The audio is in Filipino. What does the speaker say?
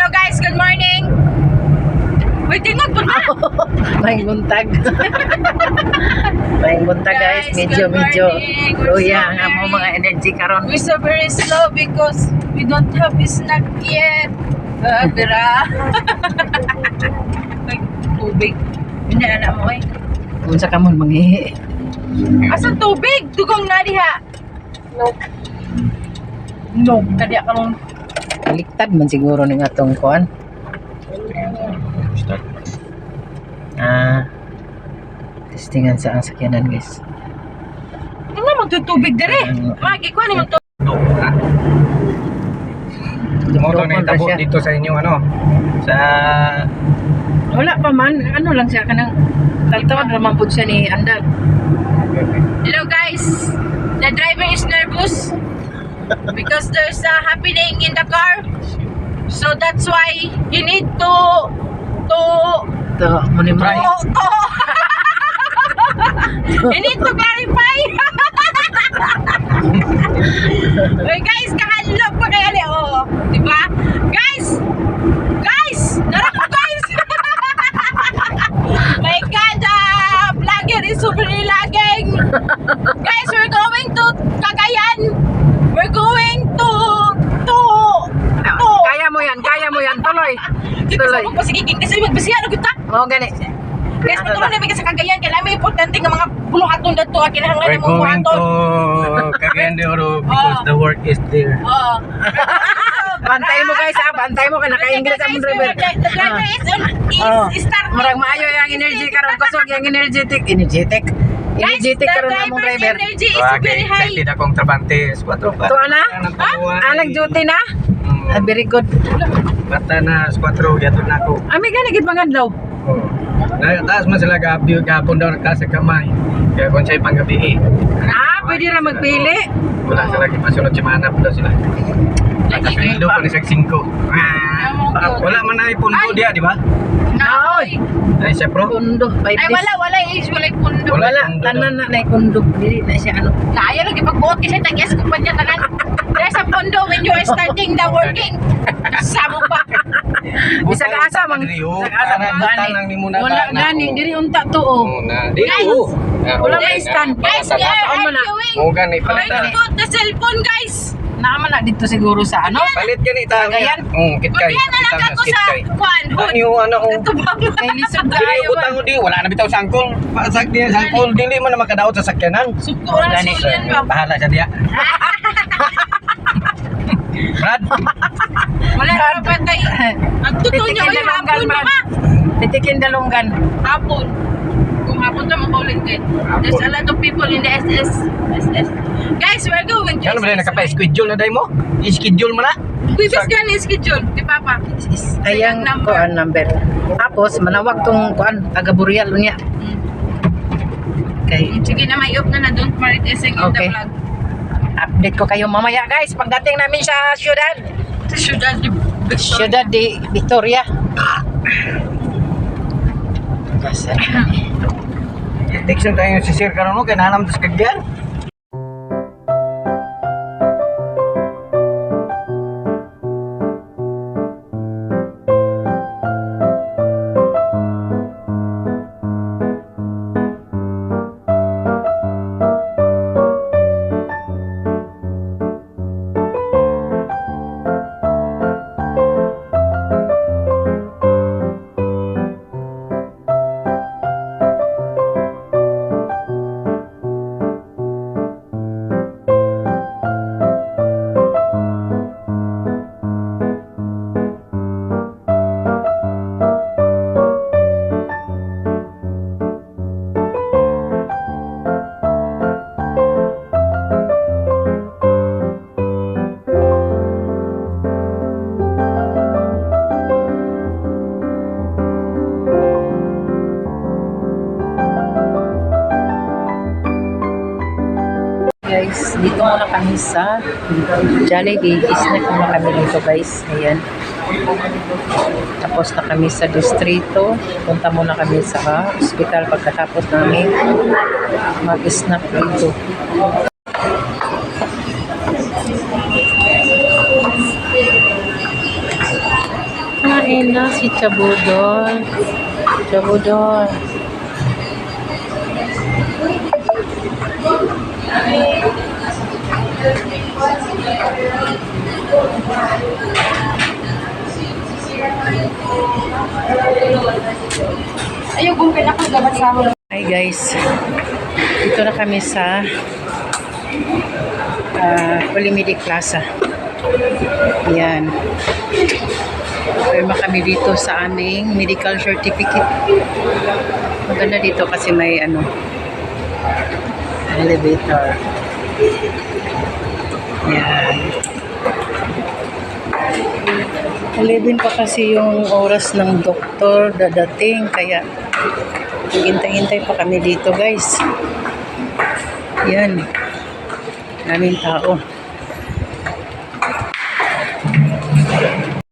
guys, good morning. Uy, tingog po na. May buntag. May buntag guys, medyo luya ang among mga energy karon. We're so very slow because we don't have snack yet. Bira. Ay, tubig. Hindi anak mo eh. Unsa ka mon manghihi? Asa tubig? Dugong na diha. No, tadi karon. Baliktad man siguro ning atong kuan. Testingan sa ang sakyanan guys. Ano mo tubig dire? Magi ko ni mo to. Moto na itabo dito sa inyo ano sa Wala pa man, ano lang siya kanang taltawad naman pud siya ni Andal. Hello guys, the driver is nervous because there's a happening in the car. So that's why you need to To muni mo. you need to clarify. Hey guys, kahalog pa kaya ali oh, di ba? Guys, dara ko guys. My God, vlogger is super lagging. Guys, we're going to Cagayan. We're going to Kaya mo yan, tuloy. Dito sa akong pasigiging kasi magbasihan og ta. Oo gani. Guys, patuloy na sa Cagayan kaya may importante nga mga buluhaton dato kinahanglan we're mo going to buhaton. Cagayan de Oro because the work is there. Oo. Bantay mo guys, bantay mo kay naka-English ang driver. The driver is starting. Murag maayo yung energy karon kusog yung energetic karon among driver. Energy is very high. Excited akong trabante. 4 pa. To ana? Nag-duty na? Very good. Bata na 4 yato na ako. Ami gani gid mangadlaw. Taas man sila gapon daw nagtaas sa kamay. Kaya kung siya'y panggabi Pwede ra magpili. wala sila masunod si Manap daw sila. Nakapilido pa rin sa 5. Wala man na ipundo dia, di ba? Naoy. Ay siya pro. Kundo, 5 Ay days. wala pundo. Wala, tanan na kundo. Dili na siya ano. Kaya lagi pagbuot kasi tagyas ko pa niya tanan. There's a pundo when you are starting the working. Samo pa. Bisa ka asa mang Tanang ni muna wala gani diri unta to oh. Wala may stand. Guys, we are arguing. Mo gani Trying to put the cellphone, guys. Naman na dito siguro sa ano? Palit gani ta. Cagayan? Kitkay. Pagyan na lang ako sa kwan. Ano ano ko? Kay lisod Dili kayo utang ko di wala na bitaw sangkol. Pasag diya sangkol dili man na makadaot sa sakyanan. Suko lang Gani. siya yan ba? Bahala siya diya. Brad, Wala na pa tayo. Ang totoo niya ay hapon na ba? Titikin dalunggan. Hapon. Kung hapon na makaulit din. There's a lot of people in the SS. Guys, we're going to ano ba nakapa-schedule na day mo? I-schedule mo na? Quizzes gani schedule. Di Papa? Ayang kuan number. Tapos manawag tong kuan taga Burial niya. Okay. Sige na, may up na don't maritising in the Okay. vlog. Update ko kayo mamaya guys pagdating namin sa Ciudad de Victoria. Text na tayo si Sir karon no kay nanam sa Cagayan. Guys, dito muna kami sa Jollibee. Snack muna kami dito guys. Ayan. Tapos na kami sa distrito. Punta muna kami sa hospital pagkatapos namin mag-snack dito. Kumain na si Chabudol. Chabudol. Ayaw kung pinakagabat sa ako. Hi guys. Dito na kami sa Polimedic Plaza. Yan. Pirma kami dito sa aming medical certificate. Maganda dito kasi may elevator. Yan. 11 pa kasi yung oras ng doktor dadating, kaya hintay-hintay pa kami dito guys. Yan. Daming tao.